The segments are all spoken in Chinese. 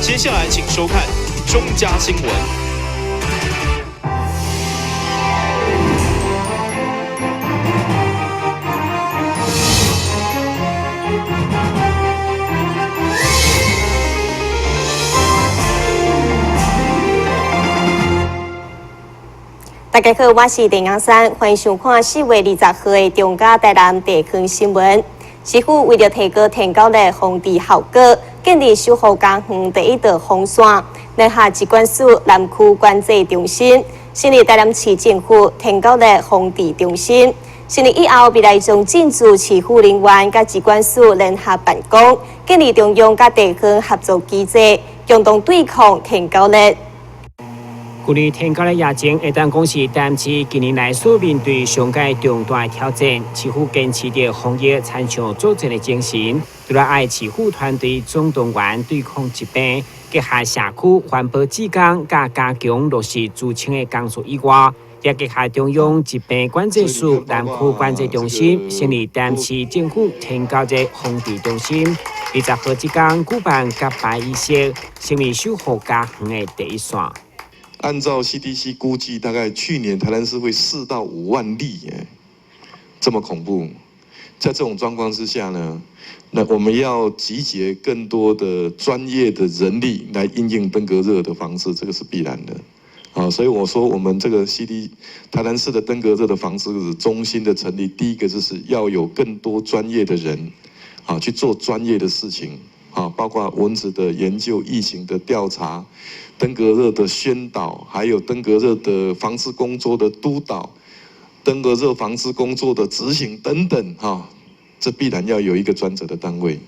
接下来请收看中嘉新闻。大家好，我是林阳山，欢迎收看4月20号的中嘉台南地区新闻。市府为了提高天高的防治效果，建立守护工园第一道防线，南下疾管署南区管制中心，成立台南市政府天高的防治中心。成立以后，未来将进驻市府人员甲疾管署联合办公，建立中央甲地区合作机制，共同对抗天高热。距离天高的疫情，会当讲是台南市近年来所面对上界重大挑战。市府坚持着防疫参详作战的精神，除了爱市府团队总动员对抗疾病，结合社区环保志工，加强落实自清的工作以外，也结合中央疾病管制署南区管制中心，成立台南市政府天高热防治中心。20号即天举办甲白仪式，成为守护家园的第一线。按照 CDC 估计，大概去年台南市会4到5万例，这么恐怖。在这种状况之下呢，那我们要集结更多的专业的人力来因应登革热的防治，这个是必然的。啊，所以我说我们这个台南市的登革热的防治中心的成立，第一个就是要有更多专业的人，啊，去做专业的事情。啊，包括蚊子的研究、疫情的调查、登革热的宣导，还有登革热的防治工作的督导、登革热防治工作的执行等等，这必然要有一个专责的单位。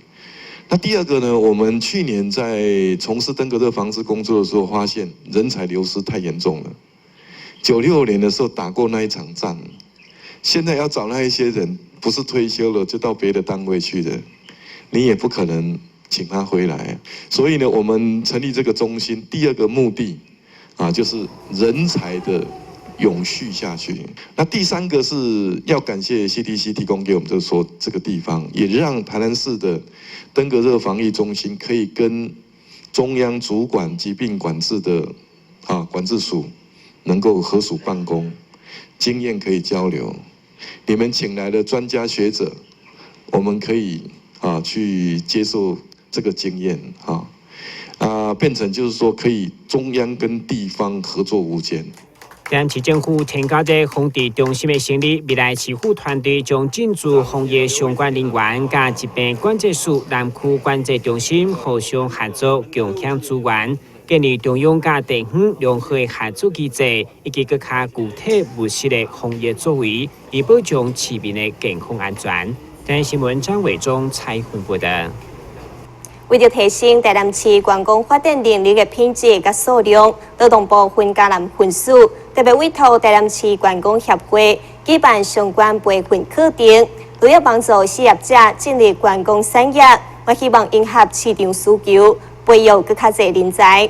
那第二个呢，我们去年在从事登革热防治工作的时候，发现人才流失太严重了。96年的时候打过那一场仗，现在要找那一些人，不是退休了就到别的单位去的，你也不可能请他回来，所以呢，我们成立这个中心，第二个目的啊，就是人才的永续下去。那第三个是要感谢 CDC 提供给我们这个地方，也让台南市的登革热防疫中心可以跟中央主管疾病管制的管制署能够合署办公，经验可以交流。你们请来的专家学者，我们可以去接受这个经验变成就是说可以中央跟地方合作无间。台南市政府天高热防治中心的成立，未来市府团队将进驻防疫相关人员，甲疾病管制署南区管制中心互相合作，共享资源，建立中央甲地方良好的合作机制，以及更加具体务实的防疫作为，以保障市民的健康安全。台南新闻张伟忠采访报道。为了提升台南市观光发展能力的品质和数量，劳动部分嘉南分署特别委托台南市观光协会举办相关培训课程，主要帮助事业者进入观光产业。我希望迎合市场需求，培育更较侪人才。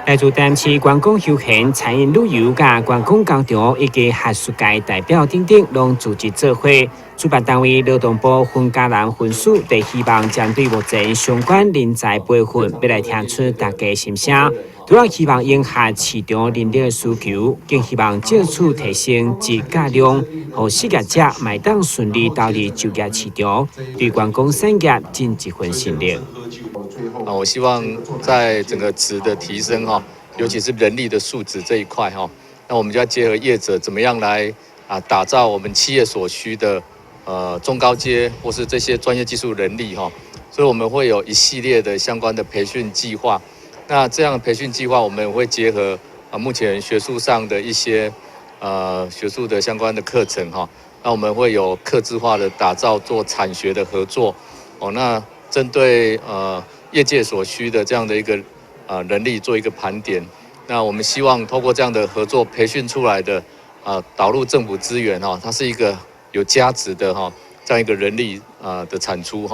来自台南市观光休闲、餐饮旅游、甲观光工厂以及学术界代表等等，拢组织做会。主办单位劳动部分嘉南分署，就希望针对目前相关人才培训，要来听出大家心声。除了希望迎合市场人力的需求，更希望借此提升质价量，让事业者买当顺利投入就业市场，对观光产业尽一份心力。我希望在整个质的提升尤其是人力的素质这一块那我们就要结合业者怎么样来打造我们企业所需的中高阶或是这些专业技术人力所以我们会有一系列的相关的培训计划。那这样的培训计划，我们会结合目前学术上的一些学术的相关的课程那我们会有客制化的打造，做产学的合作那针对业界所需的这样的一个人力做一个盘点。那我们希望透过这样的合作培训出来的导入政府资源它是一个有价值的这样一个人力的产出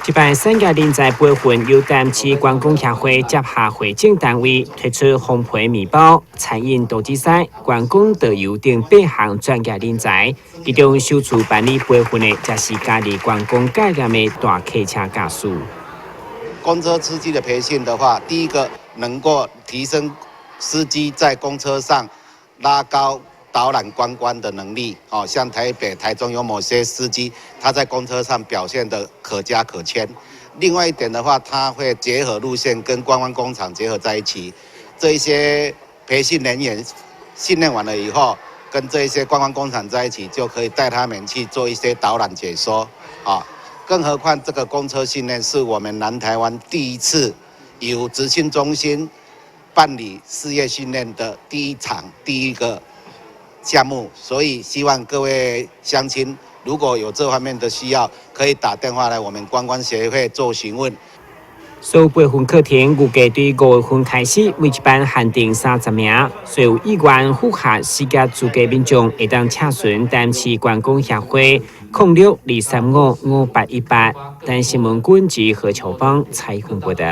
这摆产业人才培训由台南市观光协会接下会政单位推出烘焙面包、餐饮导致赛、观光导游等8项专业人才，其中首次办理培训的，则是家己观光概念的大客车驾驶。公车司机的培训的话，第一个能够提升司机在公车上拉高导览观光的能力。像台北、台中有某些司机，他在公车上表现得可加可签。另外一点的话，他会结合路线跟观光工厂结合在一起。这一些培训人员训练完了以后，跟这一些观光工厂在一起，就可以带他们去做一些导览解说。更何况这个公车训练是我们南台湾第一次由职训中心办理事业训练的第一个项目，所以希望各位乡亲如果有这方面的需要，可以打电话来我们观光协会做询问。首8份课程预计对5月份开始，每一班限定30名。所有意愿符合资格资格民众，会当洽询台南市观光协会0623555818。但新闻官及何秋芳采访报道。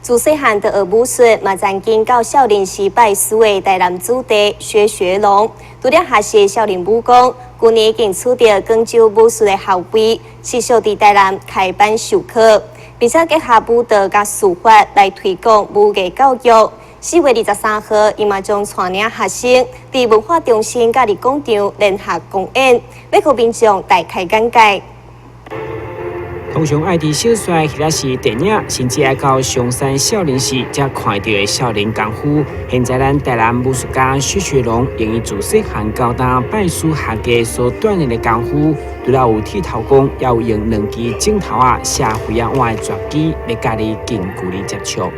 自细汉的学武术，嘛曾经到少林寺拜师的台南子弟薛学龙，除了学习少林武功，去年已经取得广州武术的校徽，持续伫台南开班授课，并且结合武道甲书法来推广武艺教育。4月23号，伊嘛将带领学生伫文化中心甲伫广场联合公演，要互民众大开眼界。通常爱伫小帅或者是电影，甚至爱到松山少林寺才看到的少林功夫。现在咱台南武术家薛学龙，用伊自细汉教导拜师学艺所锻炼的功夫，除了有剃头功，也有用2支镜头写灰啊碗的绝技，要甲你近距离接触。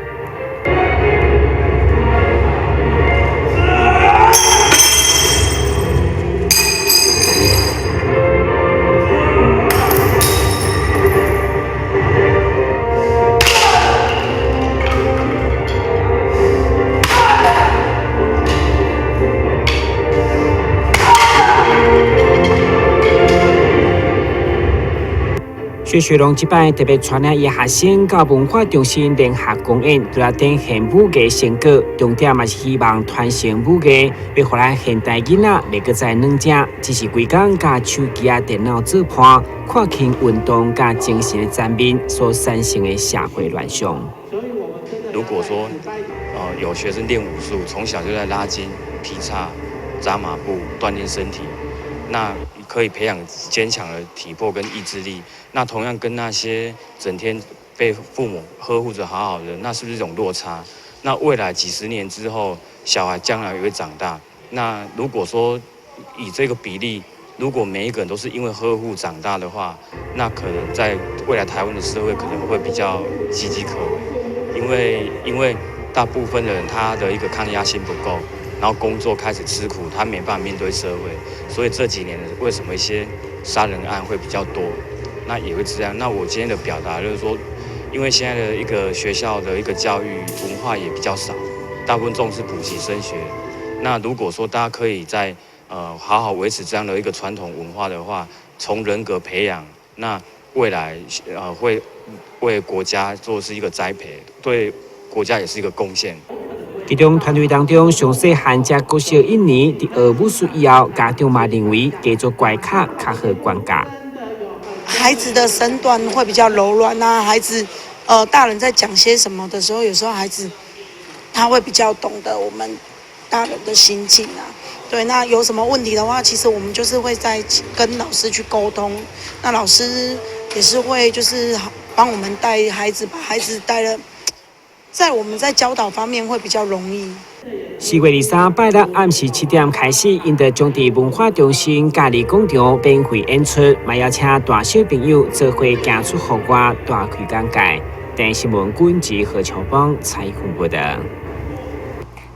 薛学龙这摆特别带领伊学生到文化中心联合公演，除了展现武艺成果，重点嘛是希望传承武艺，要互咱现代囡仔袂搁再软正，只是规工甲手机电脑做伴，看轻运动甲精神的层面所产生的社会乱象。如果说有学生练武术，从小就在拉筋、劈叉、扎马步锻炼身体，那可以培养坚强的体魄跟意志力。那同样跟那些整天被父母呵护着好好的，那是不是一种落差？那未来几十年之后，小孩将来也会长大。那如果说以这个比例，如果每一个人都是因为呵护长大的话，那可能在未来台湾的社会可能会比较岌岌可危，因为大部分的人他的一个抗压性不够，然后工作开始吃苦，他没办法面对社会，所以这几年为什么一些杀人案会比较多？那也会这样。那我今天的表达就是说，因为现在的一个学校的一个教育文化也比较少，大部分重视补习升学。那如果说大家可以在好好维持这样的一个传统文化的话，从人格培养，那未来会为国家做是一个栽培，对国家也是一个贡献。其中团队当中，上细汉才国小1年，伫学武术以后，家长嘛认为加做怪卡较好管教。孩子的身段会比较柔软啊，孩子大人在讲些什么的时候，有时候孩子他会比较懂得我们大人的心境啊。对，那有什么问题的话，其实我们就是会在跟老师去沟通，那老师也是会就是帮我们带孩子，把孩子带了，在我们在教导方面会比较容易。4月23拜六暗时7点开始，因着将伫文化中心嘉义广场免费演出，嘛邀请大小朋友做伙行出户外，大开眼界。电新闻官及何乔邦采访报道。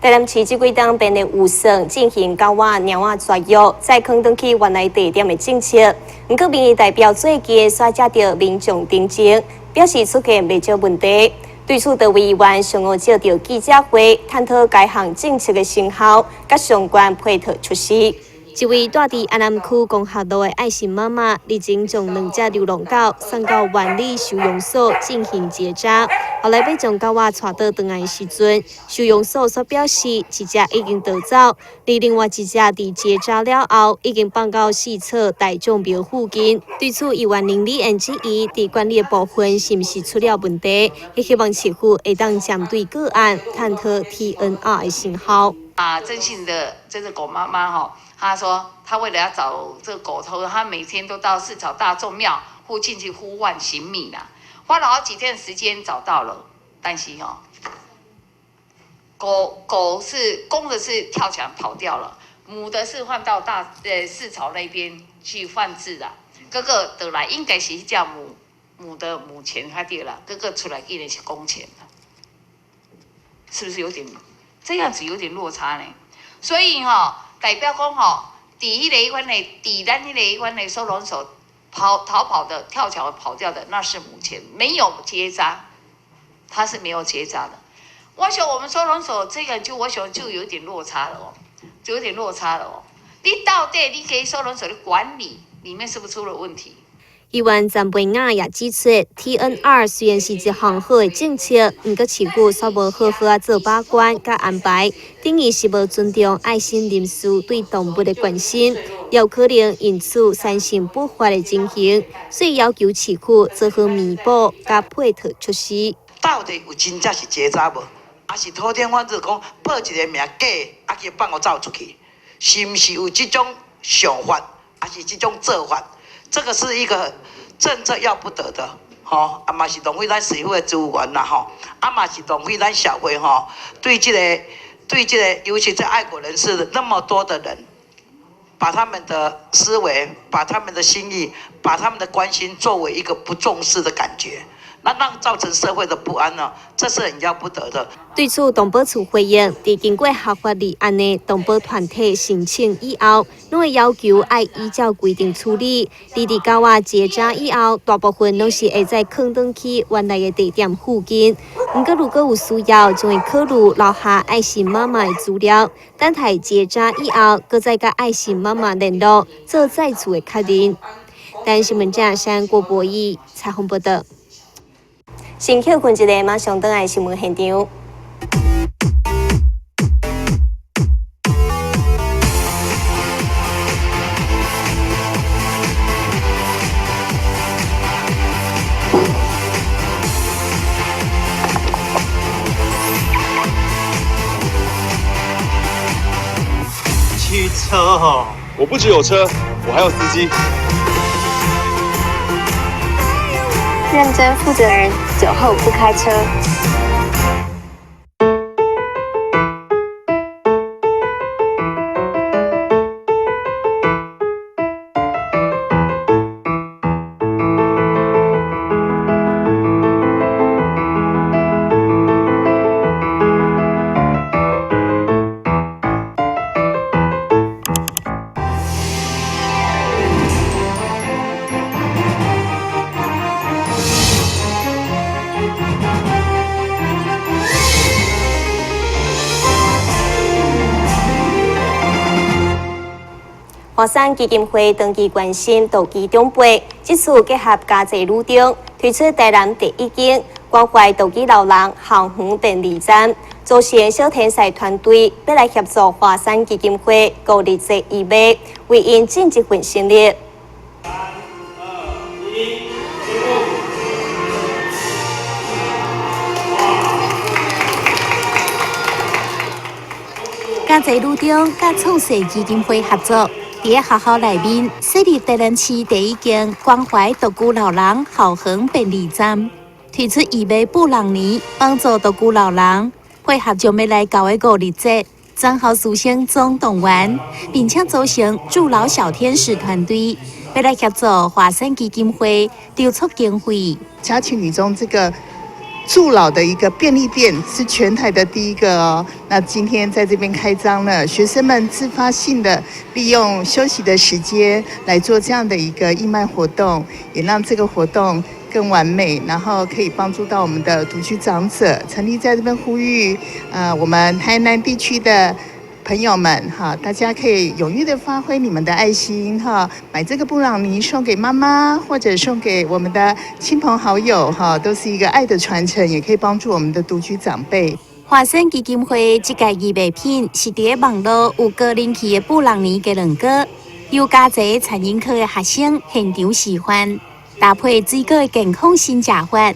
台南市这几档便的有算进行狗仔、猫仔绝育，再放回去原来地点的政策。不过，民意代表最近刷接到民众订正，表示出现未少问题。对此，多位议员上午召集记者会，探讨该项政策的成效，甲相关配套措施。一位住伫安南区公学路的爱心妈妈，日前将2只流浪狗送到万里收容所进行结扎，后来被将狗仔带到转来时阵，收容所表示，一只已经逃走，而另外一只伫结扎了后，已经放到四草大众庙附近。对此，议员林立恩质疑，伫管理的部分是毋是出了问题？也希望市府会当针对个案探讨 TNR 的成效。征信的这个狗妈妈哈，她说她为了要找这个狗头，她每天都到四草大众庙附近去呼唤寻觅啦，花了好几天的时间找到了，但是狗是公的是跳墙跑掉了，母的是换到四草那边去放置啦。哥哥得来应该是叫母的母钱他对了，哥哥出来一定是公钱了，是不是有点这样子有点落差呢？所以代表讲第一款的，第咱迄个款的收容所逃跑的跳桥跑掉的，那是母钱，没有结扎，他是没有结扎的。我想我们收容所这个我想就有点落差了你到底你给收容所的管理里面是不是出了问题？议员詹培雅也指出 ，TNR 虽然是一项好的政策，不过市府却无好好做把关甲安排，等于是无尊重爱心人士对动物的关心，有可能因此产生不法的情形，所以要求市府做好弥补甲配套措施。到底有真正是结扎无？还是土天反正讲报一个名假，去放我走出去？是毋是有这种想法，还是这种做法？这个是一个政策要不得的，嘛是浪费咱社会的资源啦，嘛是浪费咱社会对这个，尤其在爱国人士那么多的人，把他们的思维、把他们的心意、把他们的关心作为一个不重视的感觉。那让造成社会的不安呢，这是很要不得的。对此，动保处回应，在经过合法立案的动保团体申请以后，拢会要求爱依照规定处理。伫狗仔结扎以后，大部分拢是会在放回去原来的地点附近。不过，如果有需要，就会考虑留下爱心妈妈的资料，等待结扎以后，搁再甲爱心妈妈联络，做再次的确认。台湾新闻站山郭博义采访报道。先休困一下，马上回来新闻现场。汽车我不只有车，我还有司机。认真负责人，酒后不开车。华山基金会长期关心道基长辈，这次结合家济女中，推出台南第一间关怀道基老人校园便利站，组成小天使团队，要来协助华山基金会鼓励这义卖，为因尽一份心力。家济女中甲创世基金会合作。伫学校内面设立台南市第一间关怀独居老人校园便利站，推出义卖布朗尼，帮助独居老人。配合将要来9月5日节，彰校师生总动员，并且组成助老小天使团队，要来协助华山基金会筹措经费。嘉庆女中这个助老的一个便利店是全台的第一个哦。那今天在这边开张了，学生们自发性的利用休息的时间来做这样的一个义卖活动，也让这个活动更完美，然后可以帮助到我们的独居长者。成立在这边呼吁，我们台南地区的朋友们哈，大家可以踊跃的发挥你们的爱心哈，买这个布朗尼送给妈妈，或者送给我们的亲朋好友哈，都是一个爱的传承，也可以帮助我们的独居长辈。华生基金会这个义卖品是伫网络有个人气的布朗尼鸡卵糕，有加侪餐饮科的学生现场示范，搭配水果的健康新食法，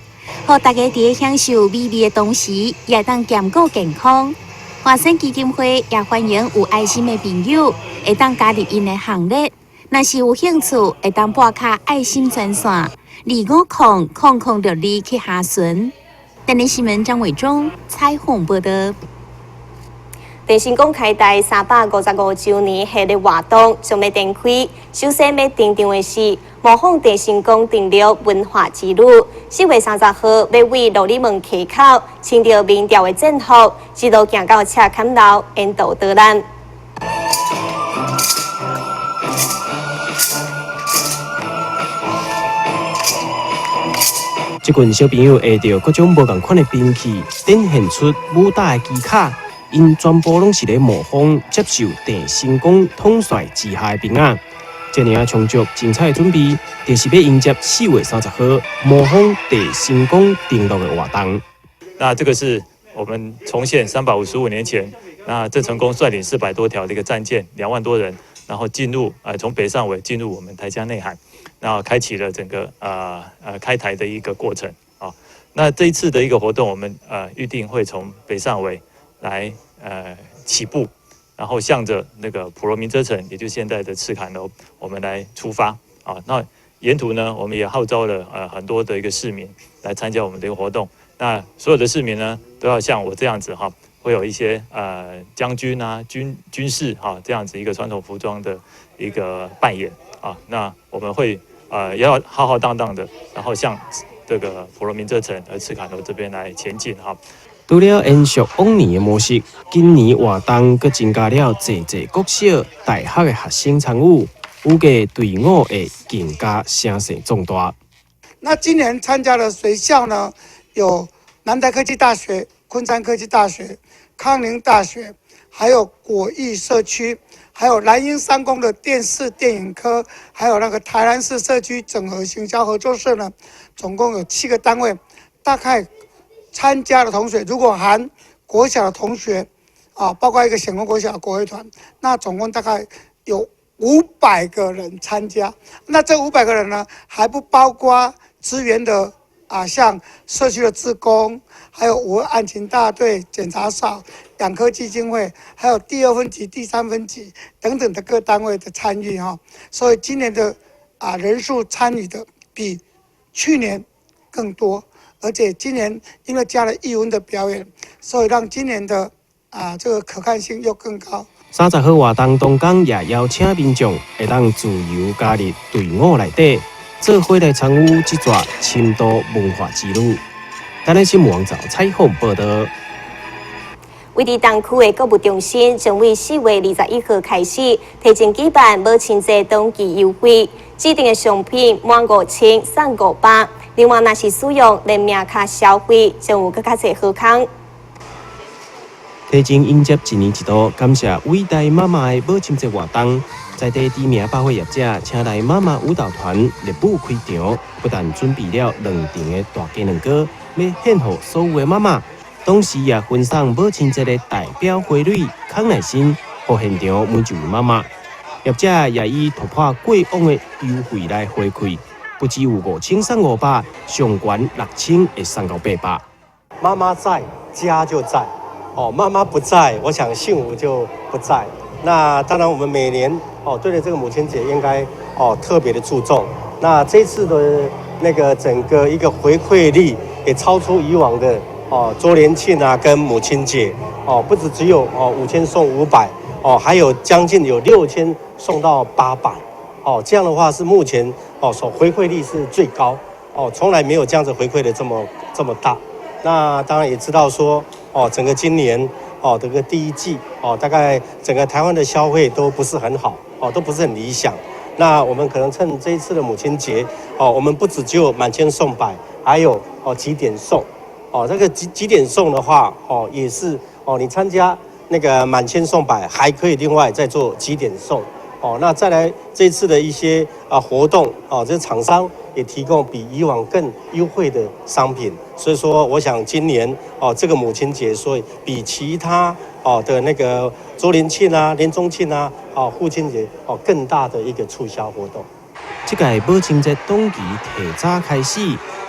让大家伫享受美味的同时，也当兼顾健康。华生基金会也欢迎有爱心的朋友，会当加入因的行列。若是有兴趣，会当拨卡爱心专线25000062去查询。台新闻张伟忠采访报道。电信公开台355周年系列活动将要展开，首先要登场的是模仿电信公订立文化之路。4月30号要为鹿里门溪口穿着民调的制服，一路行到赤坎楼沿道导览。这群小朋友会着各种无同款的兵器，展现出武打的技巧。因全部拢是咧模仿接受电信公统帅之下的兵仔。这样充足精彩的准备，就是要迎接4月30号模仿电信公登陆的活动。那这个是我们重现355年前，那郑成功率领400多条的一个战舰，2万多人，然后进入从北上尾进入我们台江内海，然后开启了整个开台的一个过程啊。那这一次的一个活动，我们预定会从北上尾来起步，然后向着那个普罗民遮城，也就是现在的赤坎楼，我们来出发啊。那沿途呢，我们也号召了很多的一个市民来参加我们的一个活动。那所有的市民呢，都要像我这样子哈，会有一些将军啊、军士哈这样子一个传统服装的一个扮演啊。那我们会要浩浩荡荡的，然后向这个普罗民遮城和赤坎楼这边来前进哈。除了延续往年的模式，今年活动更增加了侪国小、大学的学生参与，预计队伍会更加声势壮大。那今年参加的学校呢，有南台科技大学、昆山科技大学、康宁大学，还有果益社区，还有蓝鹰三公的电视电影科，还有那个台南市社区整合行销合作社呢，总共有7个单位，大概。参加的同学，如果含国小的同学，包括一个显光国小的国会团，那总共大概有500个人参加。那这500个人呢，还不包括支援的像社区的志工，还有5案情大队、检察嫂、养科基金会，还有第2分级、第3分级等等的各单位的参与哈。所以今年的人数参与的比去年更多。而且今年因为加了艺文的表演，所以让今年的这个可看性又更高。30号活动当天也邀请民众会当自由加入队伍内底，做伙来参与这座深度文化之旅。台南新闻网早采访报道。位于东区的购物中心将于4月21号开始提前举办母亲节当季优惠，指定的商品满5000送500。另外，若是使用联名卡消费，将有更加侪好康。提前迎接一年一度感谢伟大妈妈的母亲节活动，在地知名百货业者请来妈妈舞蹈团热舞开场，不但准备了2场的大鸡卵糕，要献给所有的妈妈。同时也分享母亲节的代表花蕊康乃馨，给现场每一位妈妈。业者也以突破过往的优惠来回馈。不只有5000送500，上悬6000会送到800。妈妈在，家就在。妈妈不在，我想幸福就不在。那当然，我们每年对着这个母亲节应该特别的注重。那这次的那个整个一个回馈力也超出以往的周年庆啊跟母亲节不只有5000送500还有将近有6000送到800。这样的话是目前所回馈力是最高从来没有这样子回馈的这么大。那当然也知道说整个今年这个第一季大概整个台湾的消费都不是很好都不是很理想。那我们可能趁这一次的母亲节我们不只只有满千送百，还有几点送这个几点送的话也是你参加那个满千送百，还可以另外再做积点送。哦，那再来这一次的一些活动哦，这厂商也提供比以往更优惠的商品，所以说我想今年哦这个母亲节，所以比其他哦的那个周年庆啊、年中庆啊、父亲节哦更大的一个促销活动。这届母亲节档期提早开始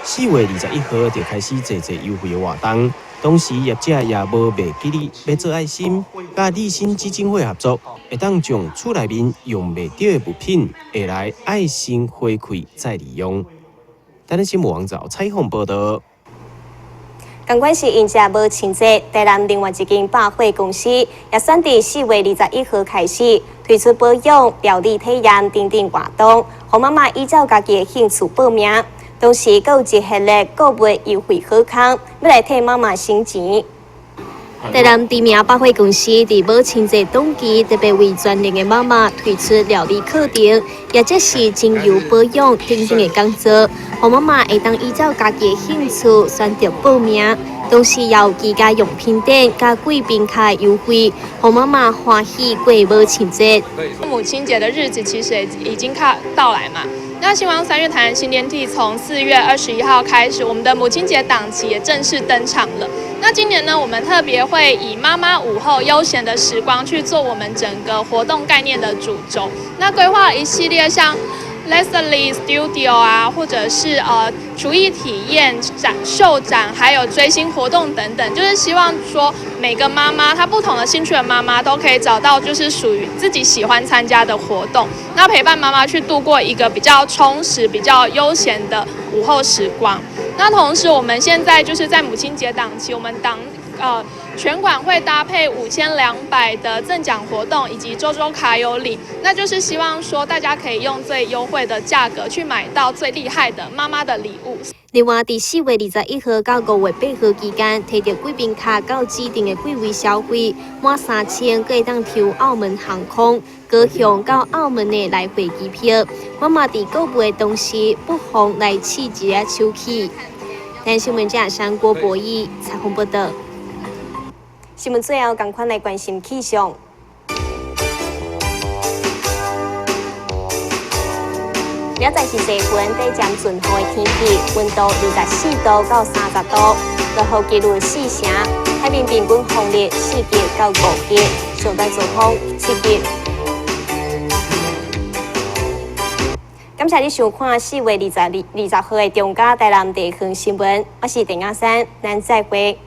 ，4月21号就开始侪优惠的活动。同时，业者也无袂记哩要做爱心，甲立新基金会合作，会当将厝内面用袂到的物品，下来爱心回馈再利用。台湾新闻网找采访报道。同款是迎接母亲节，台南另外一间百货公司也选伫4月21号开始推出保养、料理体验等等活动，让妈妈依照家己的兴趣报名。同时，还有一系列购物优惠好康，要来替妈妈省钱。台南知名百货公司伫母亲节档期，特别为全年的妈妈推出料理课程，也即是精油保养等等的讲座，让妈妈会当依照家己的兴趣选择报名。同时也有居家用品店加贵宾卡优惠，让妈妈欢喜过母亲节。母亲节的日子其实也已经到来嘛。那新王3月台南新天地从4月21号开始，我们的母亲节档期也正式登场了。那今年呢，我们特别会以妈妈午后悠闲的时光去做我们整个活动概念的主轴。那规划了一系列像 Leslie Studio 啊，或者是厨艺体验秀展，还有追星活动等等，就是希望说每个妈妈，她不同的兴趣的妈妈都可以找到就是属于自己喜欢参加的活动，那陪伴妈妈去度过一个比较充实、比较悠闲的午后时光。那同时，我们现在就是在母亲节档期，我们全馆会搭配5200的赠奖活动以及周周卡有礼，那就是希望说大家可以用最优惠的价格去买到最厉害的妈妈的礼物。另外，伫4月21号到5月8号期间，摕到贵宾卡到指定的柜位消费，满3000可以当抽澳门航空、高雄到澳门的来回机票。妈妈伫购物的同时，不妨来试一下手气。但新闻家山郭博弈采访报道。新闻最后，赶快来关心气象。明仔是西分底渐顺风的天气，温度24度到30度，落雨几率4成，海面平均风力4级到5级，上台阵风7级。感谢你收看4月20号的中嘉台南地方新闻，我是陈雅珊，咱再会。